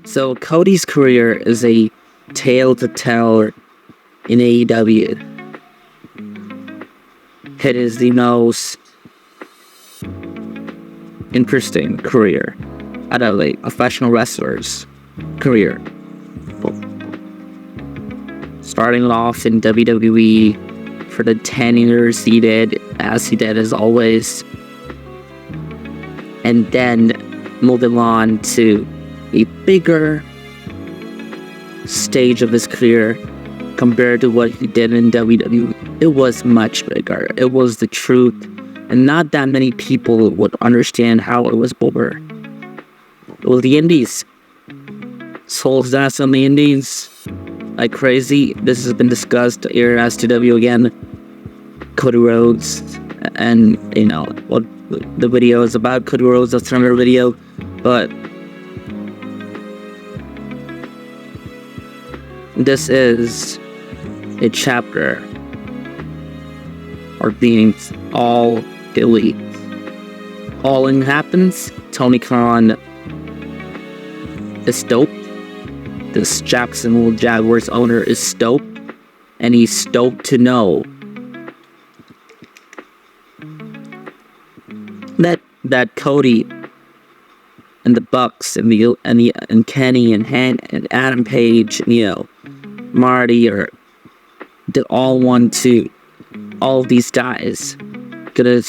So Cody's career is a tale to tell in AEW. It is the most interesting career out of a professional wrestler's career. Starting off in WWE for the 10 years he did as always. And then moving on to a bigger stage of his career compared to what he did in WWE. It was much bigger. It was the truth. And not that many people would understand how it was over. Well, the Indies. Soul's ass on the Indies. Like crazy. This has been discussed here at STW again. Cody Rhodes. And, what the video is about Cody Rhodes. That's another video. But this is a chapter of being all elite. All in happens. Tony Khan is stoked. This Jacksonville Jaguars owner is stoked. And he's stoked to know that Cody and the Bucks and Kenny and Adam Page and Marty they all want to. All of these guys gonna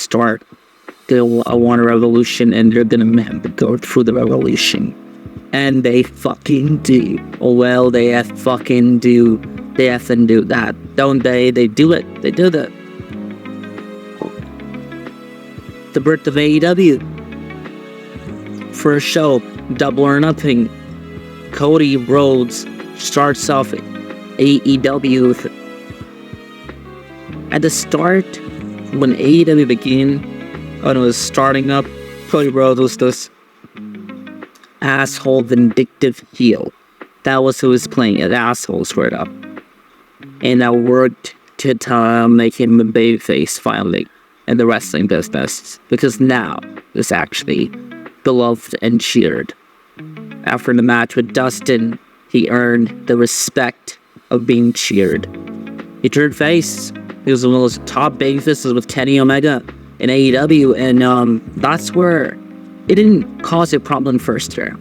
want a revolution, and they're gonna go through the revolution, and they fucking do. Well, they fucking do. They effing do that, don't they? They do it. They do that. The birth of AEW. First show, Double or Nothing. Cody Rhodes starts off AEW. At the start, when AEW began, when it was starting up, Cody Rhodes was this asshole, vindictive heel. That was who was playing it, asshole, straight up. And that worked to make him a babyface finally in the wrestling business, because now is actually beloved and cheered. After the match with Dustin, he earned the respect of being cheered. He turned face. He was one of those top babyfaces with Kenny Omega in AEW, and that's where it didn't cause a problem first there.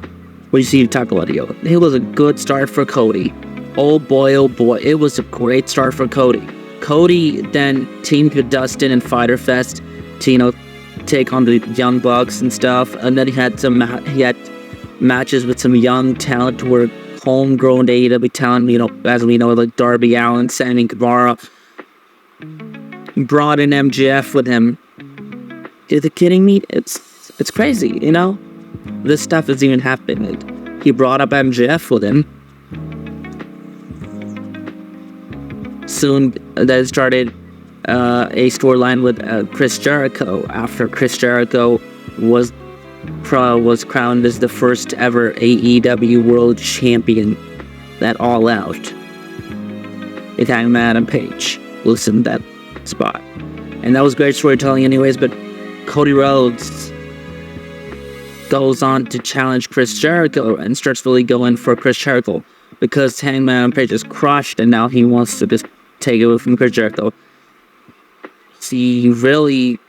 What you see in Taco Audio. It was a good start for Cody. Oh boy, it was a great start for Cody. Cody then teamed with Dustin in Fyter Fest to, take on the Young Bucks and stuff, and then he had matches with some young talent who were homegrown AEW talent, as we know, like Darby Allin, Sammy Guevara. He brought in MJF with him. Are you kidding me? It's crazy, This stuff is even happening. He brought up MJF with him. Soon, they started a storyline with Chris Jericho. After Chris Jericho was crowned as the first ever AEW World Champion, that All Out. It had Adam Page. Listen to that spot. And that was great storytelling anyways, but Cody Rhodes goes on to challenge Chris Jericho and starts really going for Chris Jericho because Hangman Page is crushed and now he wants to just take it away from Chris Jericho. He really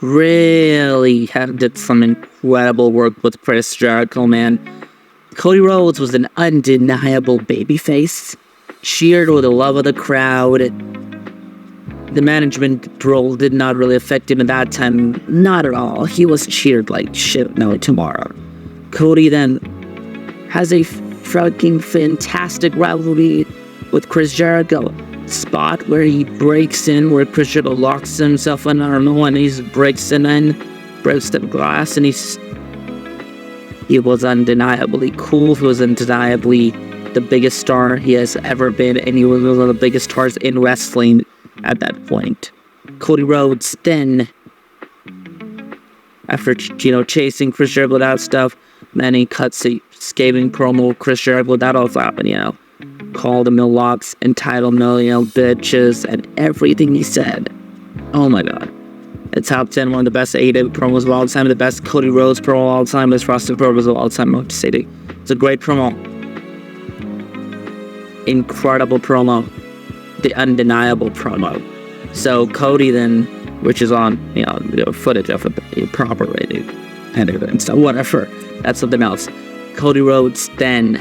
did some incredible work with Chris Jericho, man. Cody Rhodes was an undeniable babyface, cheered with the love of the crowd. The management role did not really affect him at that time, not at all. He was cheered like shit tomorrow. Cody then has a fucking fantastic rivalry with Chris Jericho. Spot where he breaks in, where Chris Jericho locks himself in, I don't know, and he breaks the glass, and he was undeniably cool. He was undeniably the biggest star he has ever been, and he was one of the biggest stars in wrestling at that point. Cody Rhodes then, after chasing Chris Jericho with that stuff, then he cuts a scathing promo with Chris Jericho. That all happened, called him entitled bitches, and everything he said. Oh my god. a top 10, one of the best AEW promos of all time, the best Cody Rhodes promo of all time, best wrestling promos of all time. I'm just saying, it's a great promo. Incredible promo. The undeniable promo. So Cody then, which is on, footage of a proper rating and stuff, whatever. That's something else. Cody Rhodes then,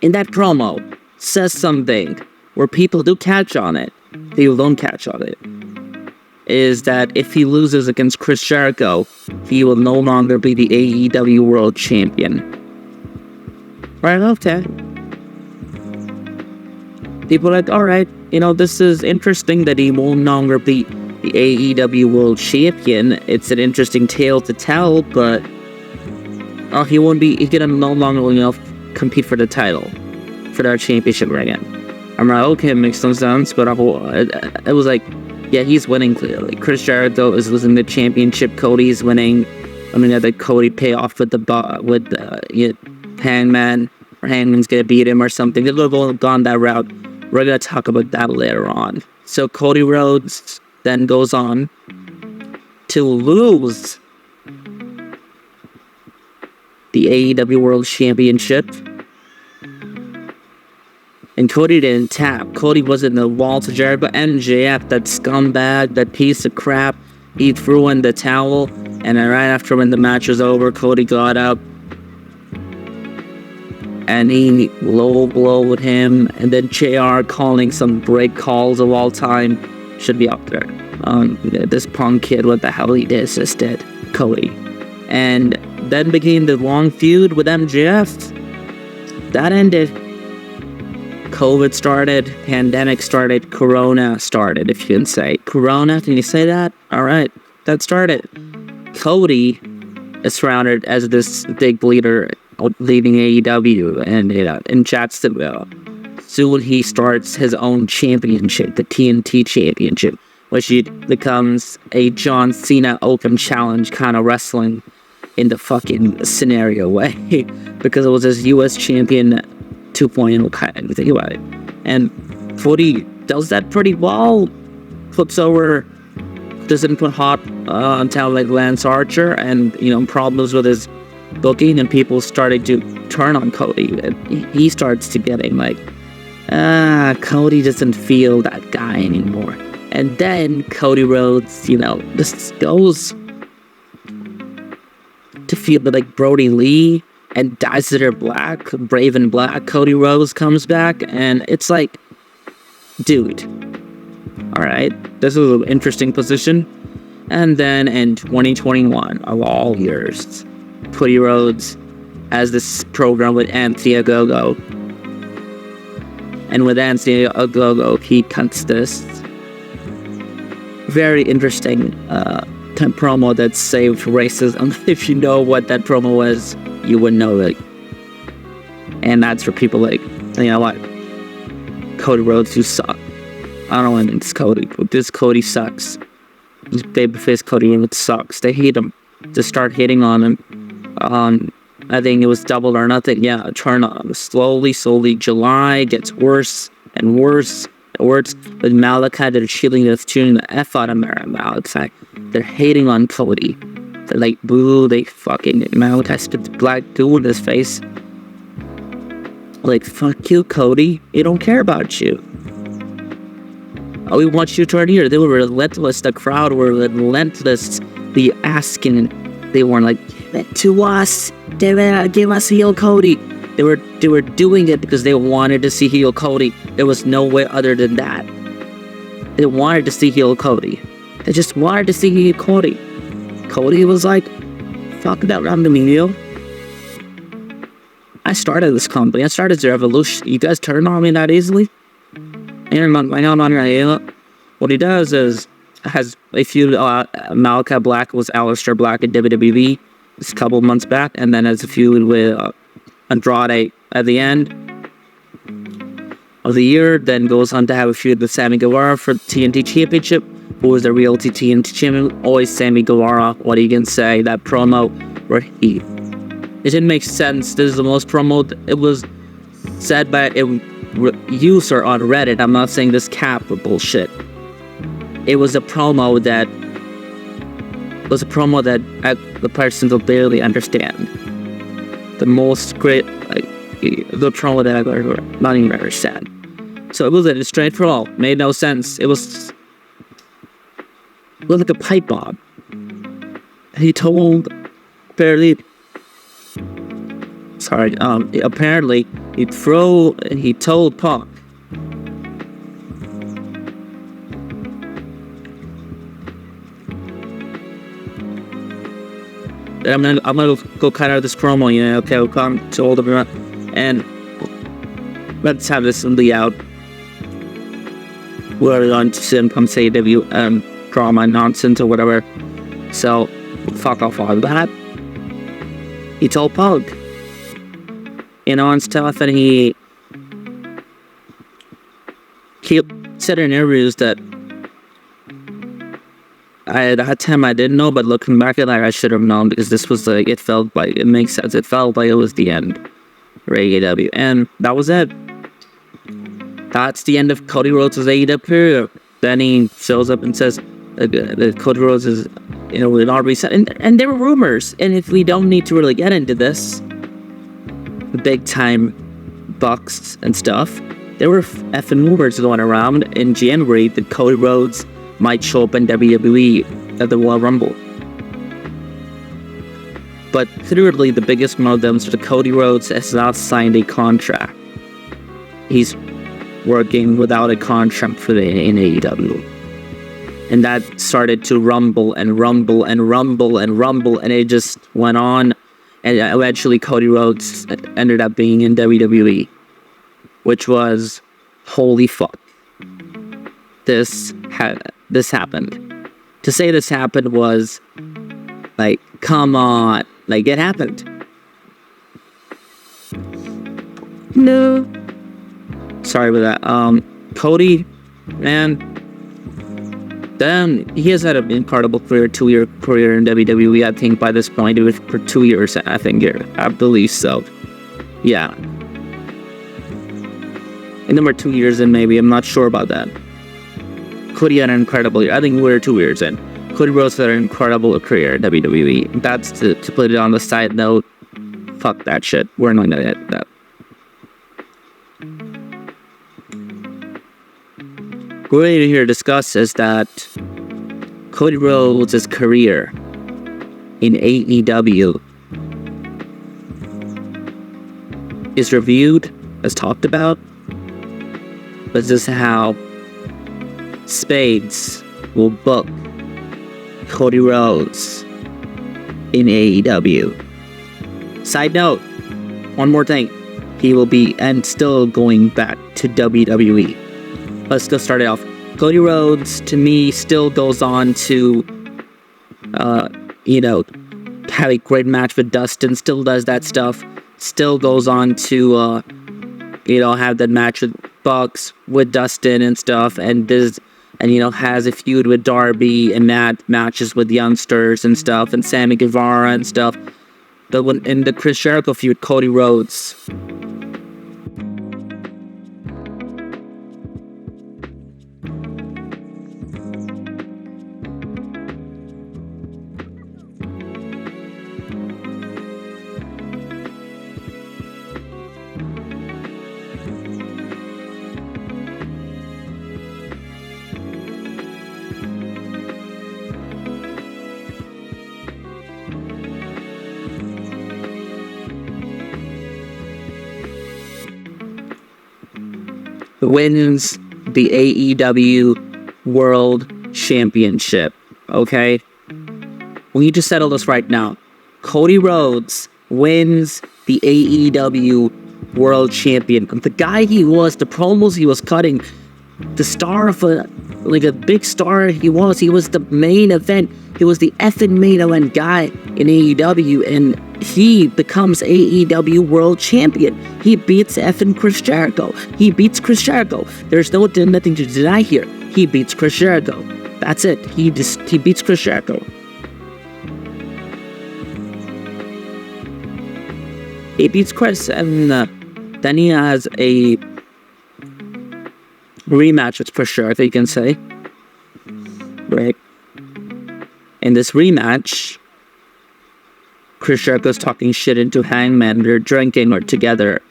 in that promo, says something where people do catch on it. People don't catch on it. Is that if he loses against Chris Jericho, he will no longer be the AEW World Champion. Right, okay. People are like, alright, this is interesting that he will no longer be the AEW World Champion. It's an interesting tale to tell, but he can no longer, compete for the title, for their championship again. I'm like, okay, it makes some sense, but it was like, yeah, he's winning clearly. Chris Jericho is losing the championship. Cody's winning. The Cody payoff with Hangman, or Hangman's gonna beat him or something. They've all gone that route. We're gonna talk about that later on. So Cody Rhodes then goes on to lose the AEW World Championship. And Cody didn't tap. Cody was in the wall to Jericho. MJF, that scumbag, that piece of crap, he threw in the towel. And then right after when the match was over, Cody got up. And he low blowed him. And then JR calling some break calls of all time. Should be up there. This punk kid, what the hell he just did. Cody. And then began the long feud with MJF. That ended. COVID started, pandemic started, Corona started, if you can say. Corona, can you say that? Alright, that started. Cody is surrounded as this big leader leading AEW and in Jacksonville. Soon he starts his own championship, the TNT Championship, which becomes a John Cena Open Challenge kind of wrestling in the fucking scenario way. Because it was his US champion 2.0 kind of think about it. And Cody does that pretty well. Flips over, doesn't put hot on talent like Lance Archer, and problems with his booking, and people started to turn on Cody. And he starts to getting like, Cody doesn't feel that guy anymore. And then Cody Rhodes, this goes to feel like Brody Lee and Dazzler Black, Brave and Black. Cody Rhodes comes back, and it's like, dude, alright, this is an interesting position. And then in 2021, of all years, Cody Rhodes has this program with Anthony Ogogo. And with Anthony Ogogo, he cuts this very interesting promo that saved racism. If you know what that promo was, you would know it. And that's for people like, what? Cody Rhodes, who suck. I don't want this Cody, but this Cody sucks. This babyface Cody Rhodes sucks. They hate him. Just start hitting on him. I think it was Double or Nothing. Yeah, turn on. Slowly, July gets worse and worse. With Malachi, they're tuning the F out of Malachi. They're hating on Cody. They're like, boo, Malachi spits black goo in his face. Like, fuck you, Cody. We don't care about you. We want you to turn here. They were relentless. The crowd were relentlessly asking. They weren't like, give it to us. Give us heel Cody. They were doing it because they wanted to see heel Cody. There was no way other than that. They wanted to see heel Cody. They just wanted to see heel Cody. Cody was like, fuck that random heel. I started this company. I started the revolution. You guys turn on me that easily? What he does is, has a feud, Malachi Black was Aleister Black in WWE just a couple months back, and then has a feud with Andrade at the end of the year, then goes on to have a feud with Sammy Guevara for the TNT Championship, who was the real TNT Champion. Always Sammy Guevara. What are you gonna say? That promo where it didn't make sense. This is the most promo. It was said by a user on Reddit. I'm not saying this cap bullshit. it was a promo that the person will barely understand. The most great, like, the promo that I've ever not even understand. So it was a straight for all. Made no sense. It was like a pipe bomb. He told apparently he told Pac that I'm gonna go cut out this promo, okay, we'll come to all of everyone and let's have this in the out. We're going to see him come say AEW drama nonsense or whatever. So fuck off all that. He told Pug, and stuff, and he said in interviews that at that time I didn't know, but looking back at it, I should have known, because this was like, it makes sense. It felt like it was the end for AEW, and that was it. That's the end of Cody Rhodes' AEW career. Then he shows up and says that Cody Rhodes is, will not reset. And there were rumors, and if we don't need to really get into this, the big time bucks and stuff, there were effing rumors going around in January that Cody Rhodes might show up in WWE at the Royal Rumble. But clearly the biggest one of them is that Cody Rhodes has not signed a contract. He's working without a contract in AEW. And that started to rumble, and it just went on. And eventually Cody Rhodes ended up being in WWE. Which was, holy fuck. This happened. To say this happened was, like, come on. Like, it happened. No. Sorry about that. Cody, man, then he has had an incredible career, 2-year career in WWE. I think by this point it was for 2 years. I believe so. Yeah. And then we're 2 years in, maybe. I'm not sure about that. Cody had an incredible year. I think we're 2 years in. Cody Rhodes had an incredible career in WWE. That's to put it on the side note. Fuck that shit. We're not gonna get that. What we're here to discuss is that Cody Rhodes' career in AEW is reviewed, as talked about, but this is how Spades will book Cody Rhodes in AEW. Side note, one more thing. He will be still going back to WWE. Let's go start it off. Cody Rhodes, to me, still goes on to, have a great match with Dustin. Still does that stuff. Still goes on to, have that match with Bucks, with Dustin and stuff. And has a feud with Darby and matches with youngsters and stuff. And Sammy Guevara and stuff. But in the Chris Jericho feud, Cody Rhodes, wins the AEW World Championship. Okay? We need to settle this right now. Cody Rhodes wins the AEW World Champion. The guy he was, the promos he was cutting, the star of a big star he was the main event. He was the effing main event guy in AEW, and he becomes AEW World Champion. He beats effing Chris Jericho. There's nothing to deny here. He beats Chris Jericho. That's it. He beats Chris Jericho. He beats Chris, and then he has a rematch with Chris Jericho, you can say. right? In this rematch, Chris Jericho's talking shit into Hangman. They're drinking or together.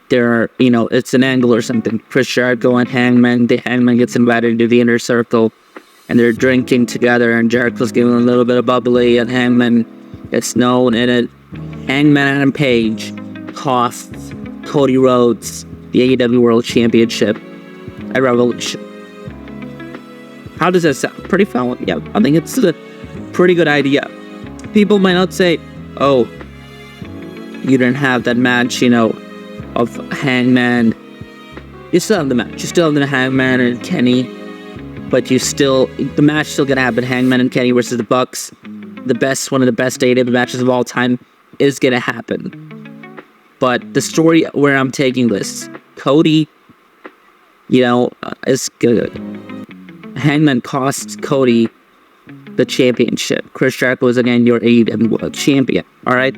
They're, it's an angle or something. Chris Jericho and Hangman, the Hangman gets invited into the inner circle, and they're drinking together, and Jericho's giving a little bit of bubbly, and Hangman gets known, and Hangman and Page costs Cody Rhodes the AEW World Championship at Revolution. How does that sound? Pretty fun. Yeah, I think it's a pretty good idea. People might not say, oh, you didn't have that match, of Hangman. You still have the match. You still have the Hangman and Kenny. But the match still gonna happen. Hangman and Kenny versus the Bucks. One of the best AEW matches of all time is gonna happen. But the story where I'm taking this, Cody, is good. Hangman costs Cody the championship. Chris Jericho is again your AEW World Champion. Alright?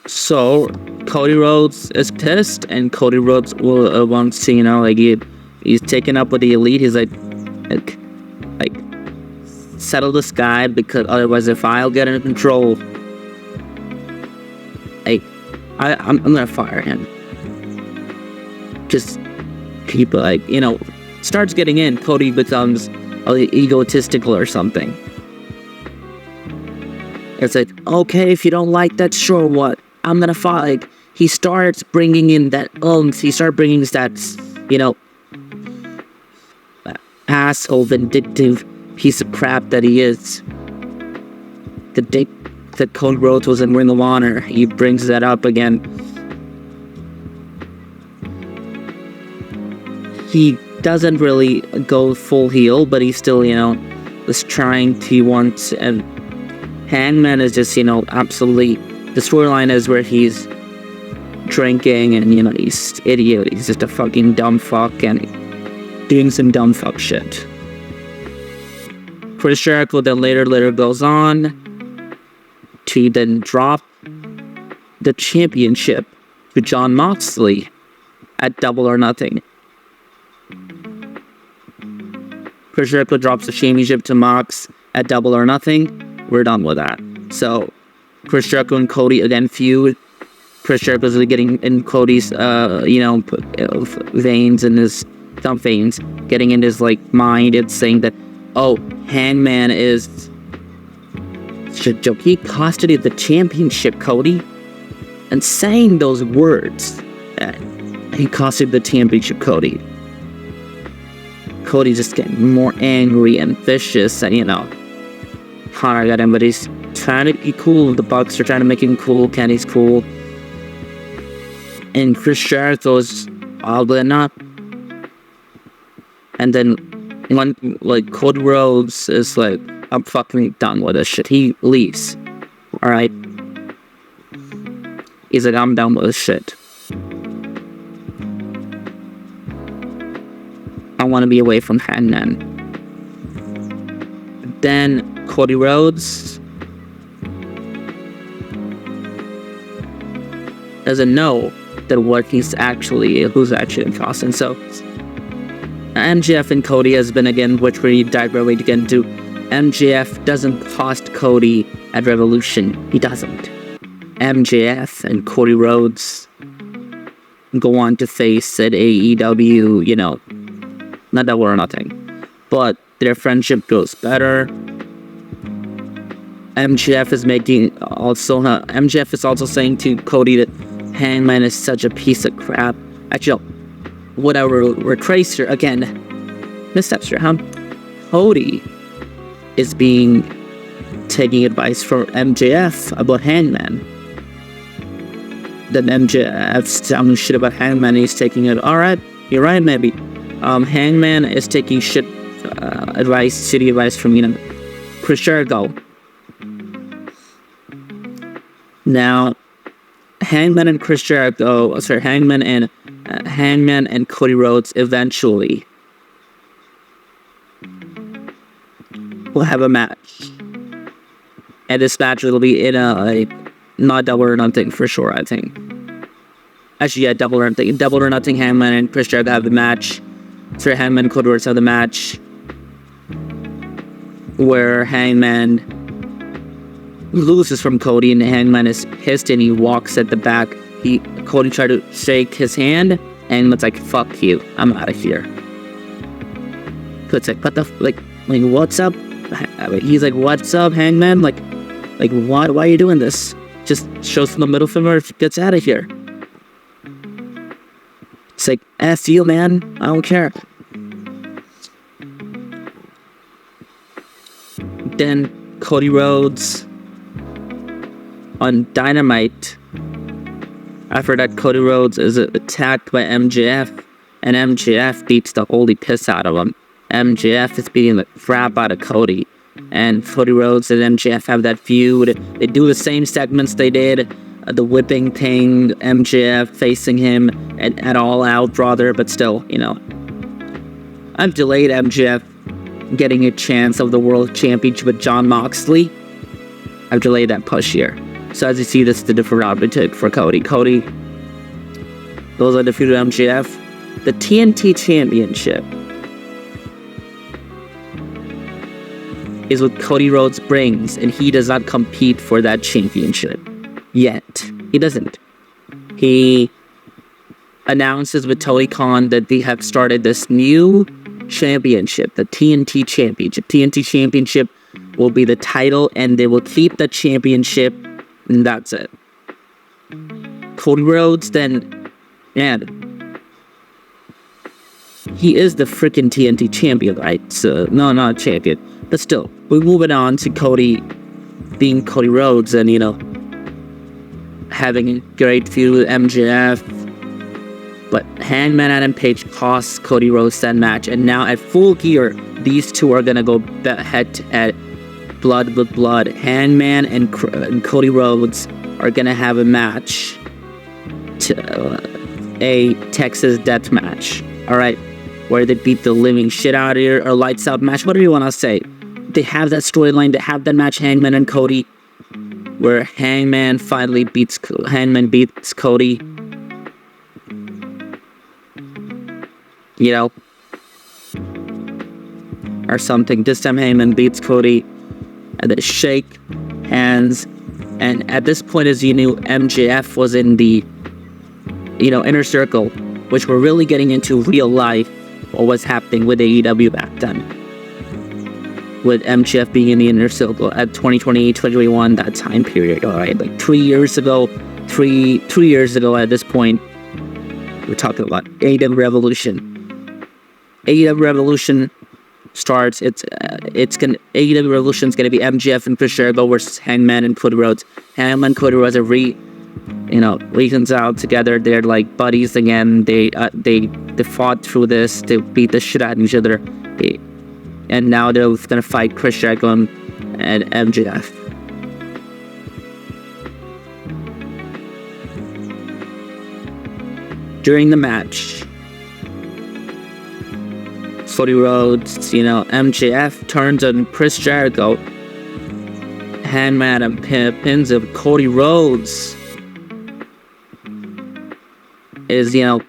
So, Cody Rhodes is pissed, and Cody Rhodes wants to, he's taken up with the Elite. He's like, settle this guy, because otherwise if I'll get in control, I'm gonna fire him. Just keep starts getting in, Cody becomes egotistical or something. It's like, okay, if you don't like that, sure, what? I'm gonna fight. He starts bringing in that he starts bringing that, asshole, vindictive piece of crap that he is. The dick that Cody Rhodes was in Ring of Honor, he brings that up again. He doesn't really go full heel, but he still, is trying to want, and Hangman is just, absolutely, the storyline is where he's drinking and, he's idiot, he's just a fucking dumb fuck and doing some dumb fuck shit. Chris Jericho then later goes on to then drop the championship to Jon Moxley at Double or Nothing. Chris Jericho drops the championship to Mox at Double or Nothing. We're done with that. So, Chris Jericho and Cody again feud. Chris Jericho's getting in Cody's, veins and his thumb veins, getting in his, mind and saying that, oh, Hangman is... He costed you the championship, Cody. And saying those words, he costed the championship, Cody. Cody's just getting more angry and vicious, and Connor got him, but he's trying to be cool. The Bucks are trying to make him cool. Kenny's cool. And Chris Jericho's oddly not. And then Cody Rhodes is like, I'm fucking done with this shit. He leaves. Alright? He's like, I'm done with this shit. I want to be away from Hangman. Then Cody Rhodes doesn't know that who's actually in cost. And so MJF and Cody has been again, which we dive right again to. MJF doesn't cost Cody at Revolution. He doesn't. MJF and Cody Rhodes go on to face at AEW, not Double or Nothing. But their friendship grows better. MJF is also saying to Cody that Hangman is such a piece of crap. Actually, whatever, retrace here again. Missteps here, huh? Cody is taking advice from MJF about Hangman. Then MJF's talking shit about Hangman, and he's taking it, alright, you're right, maybe. Hangman is taking shitty advice from, Chris Jericho. Now, Hangman and Cody Rhodes eventually will have a match. And this match will be in a not Double or Nothing for sure, I think. Actually, yeah, Double or Nothing. Double or Nothing, Hangman and Chris Jericho have the match. So Hangman and Cody Rhodes have the match where Hangman loses from Cody, and Hangman is pissed and he walks at the back. Cody tried to shake his hand, and it's like, fuck you, I'm out of here. So it's like, what the, like, what's up? He's like, what's up, Hangman? Like, why are you doing this? Just shows him the middle finger, gets out of here. It's like, F you, man, I don't care. Then Cody Rhodes on Dynamite, after that, Cody Rhodes is attacked by MJF, and MJF beats the holy piss out of him. MJF is beating the crap out of Cody, and Cody Rhodes and MJF have that feud. They do the same segments they did, the whipping thing, MJF facing him at All Out, brother, but still, you know. I've delayed MJF getting a chance of the World Championship with Jon Moxley. I've delayed that push here. So as you see, this is the different route we took for Cody. Cody goes on defeated MJF. The TNT Championship is what Cody Rhodes brings, and he does not compete for that championship yet. He doesn't. He announces with Tony Khan that they have started this new championship, the TNT Championship. TNT Championship will be the title, and they will keep the championship, and that's it. Cody Rhodes, then, man, he is the freaking TNT champion, right? So, no, not champion, but still, we're moving on to Cody being Cody Rhodes, and, you know, having a great feud with MJF. But Hangman Adam Page costs Cody Rhodes that match, and now at Full Gear, these two are gonna go head to head, blood with blood. Hangman and Cody Rhodes are gonna have a match, a Texas death match. All right, where they beat the living shit out of here, or lights out match, whatever you wanna say. They have that storyline. They have that match, Hangman and Cody, where Hangman finally beats Cody. You know, or something. This time Hangman beats Cody, and they shake hands. And at this point, as you knew, MJF was in the, you know, inner circle, which we're really getting into real life, what was happening with AEW back then. With MJF being in the inner circle at 2020, 2021, that time period, alright? Like 3 years ago, three years ago at this point, we're talking about AEW Revolution. AEW Revolution starts. AEW Revolution is gonna be MJF and Chris Jericho versus Hangman and Cody Rhodes. Hangman and Cody Rhodes are reconciled together. They're like buddies again. They fought through this. They beat the shit out of each other, and now they're gonna fight Chris Jericho and MJF. During the match, Cody Rhodes, you know, MJF turns on Chris Jericho. Hangman and pins of Cody Rhodes is, you know,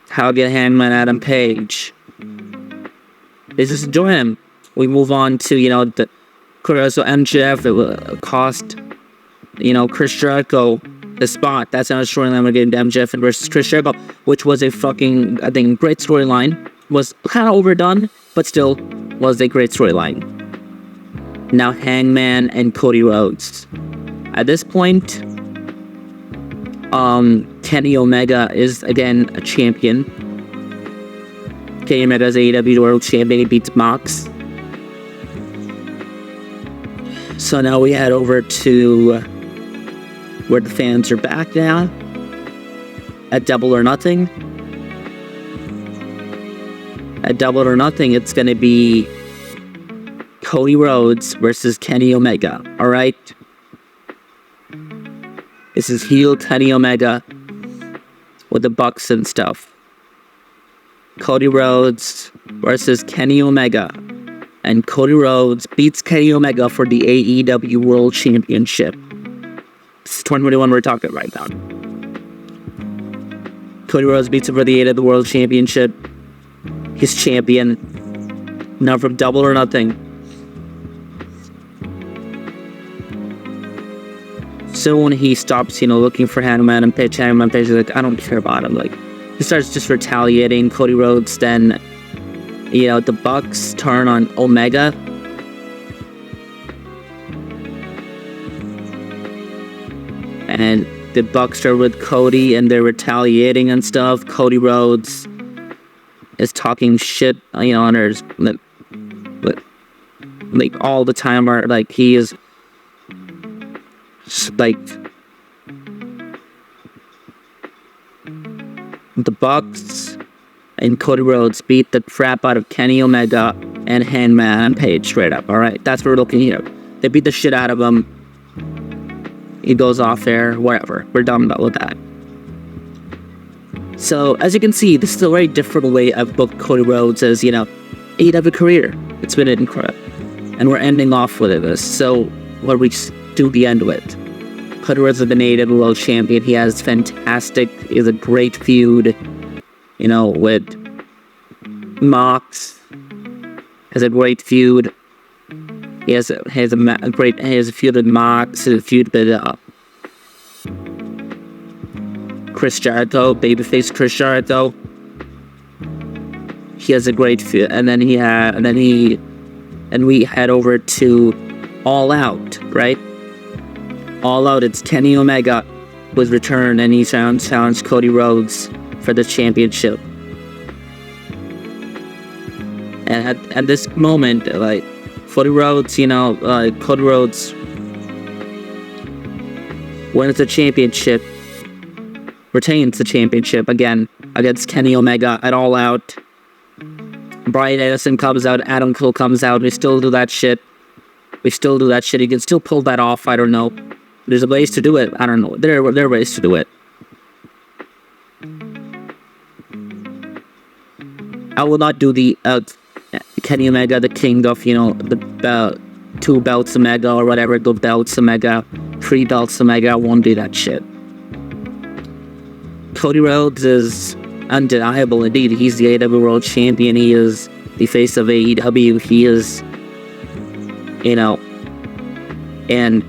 how get Hangman Adam Page. They just enjoy him. We move on to, you know, the so MJF, it will cost, you know, Chris Jericho the spot. That's how storyline we're getting to MJF versus Chris Jericho, which was a fucking, I think, great storyline. Was kind of overdone, but still was a great storyline. Now Hangman and Cody Rhodes. At this point, Kenny Omega is again a champion. Kenny Omega is AEW World Champion. He beats Mox. So now we head over to where the fans are back now at Double or Nothing. At Double or Nothing, it's going to be Cody Rhodes versus Kenny Omega. All right? This is heel Kenny Omega with the Bucks and stuff. Cody Rhodes versus Kenny Omega. And Cody Rhodes beats Kenny Omega for the AEW World Championship. This is 2021 we're talking right now. Cody Rhodes beats him for the AEW World Championship. He's champion. Now from Double or Nothing. Soon he stops, looking for Hangman Page. Hangman Page is like, I don't care about him. Like, he starts just retaliating. Cody Rhodes, then, the Bucks turn on Omega. And the Bucks are with Cody, and they're retaliating and stuff. Cody Rhodes is talking shit, on her, like all the time. Or like he is, like, the Bucks and Cody Rhodes beat the crap out of Kenny Omega and Hangman Page straight up. All right, that's what we're looking here. They beat the shit out of him. He goes off there, whatever. We're done with that. So, as you can see, this is a very different way I've booked Cody Rhodes as, AEW career. It's been incredible. And we're ending off with this. So, what we do the end with. Cody Rhodes has been AEW World Champion. He has is a great feud, with Mox. Has a great feud. He has a feud with Mox, a feud with Chris Jericho, babyface Chris Jericho. He has a great feud, and then we head over to All Out, right? All Out. It's Kenny Omega was returned, and he challenged Cody Rhodes for the championship. And at this moment, like, Cody Rhodes, Cody Rhodes wins the championship, retains the championship again against Kenny Omega at All Out. Bryan Danielson comes out, Adam Cole comes out. We still do that shit. You can still pull that off. I don't know. There's ways to do it. I don't know. There are ways to do it. I will not do the Kenny Omega, the king of, the 2 belts Omega or whatever, the belts Omega, 3 belts Omega. I won't do that shit. Cody Rhodes is undeniable indeed. He's the AEW World Champion. He is the face of AEW. He is, and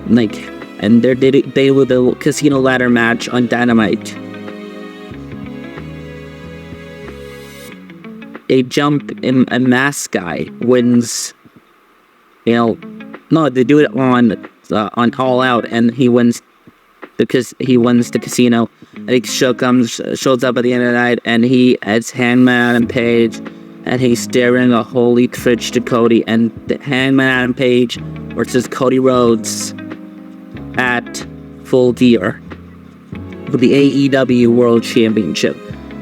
like, and they were the casino ladder match on Dynamite. A jump in a mask guy wins. No, they do it on All Out, and he wins because he wins the casino. I think shows up at the end of the night, and he adds Hangman and Page, and he's staring a holy fridge to Cody, and the Hangman and Page versus Cody Rhodes at Full Gear for the AEW World Championship.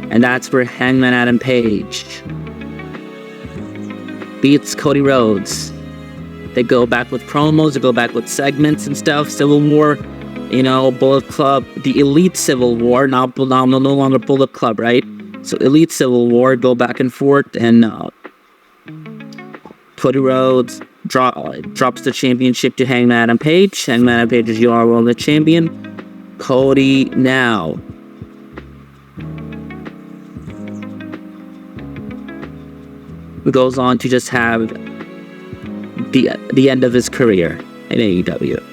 And that's where Hangman Adam Page beats Cody Rhodes. They go back with promos, they go back with segments and stuff. Civil War, Bullet Club, the Elite Civil War, no longer Bullet Club, right? So Elite Civil War, go back and forth, and Cody Rhodes drops the championship to Hangman Adam Page. Hangman Adam Page is your World Champion. Cody now goes on to just have the end of his career in AEW.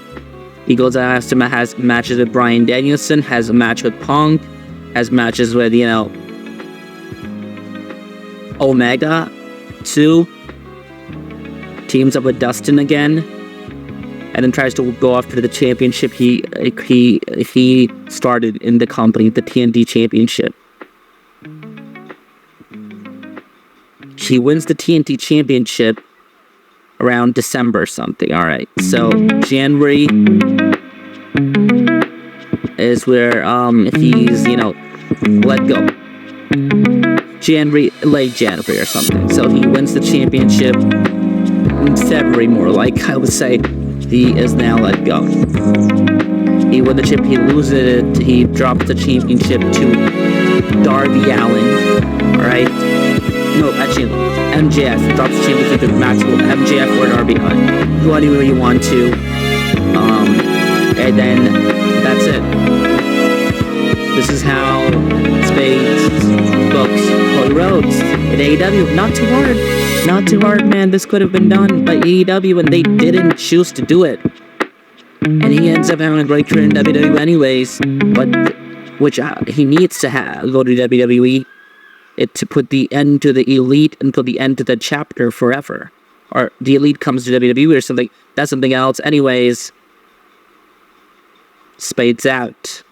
He goes out, has matches with Bryan Danielson, has a match with Punk, has matches with, Omega, too. Teams up with Dustin again, and then tries to go after the championship he started in the company, the TNT Championship. He wins the TNT Championship around December something. All right, so January is where he's let go. Late January or something. So he wins the championship in February, more like, I would say. He is now let go. He won the chip, he loses it, he drops the championship to Darby Allin. Alright? No, actually, MJF drops the championship to Maxwell, MJF or Darby Allin. Go anywhere you want to. And then that's it. This is how Spades books Cody Rhodes in AEW. Not too hard, man. This could have been done by AEW, and they didn't choose to do it. And he ends up having a great career in WWE anyways, but which he needs to go to WWE to put the end to the Elite and put the end to the chapter forever. Or the Elite comes to WWE or something. That's something else. Anyways, Spades out.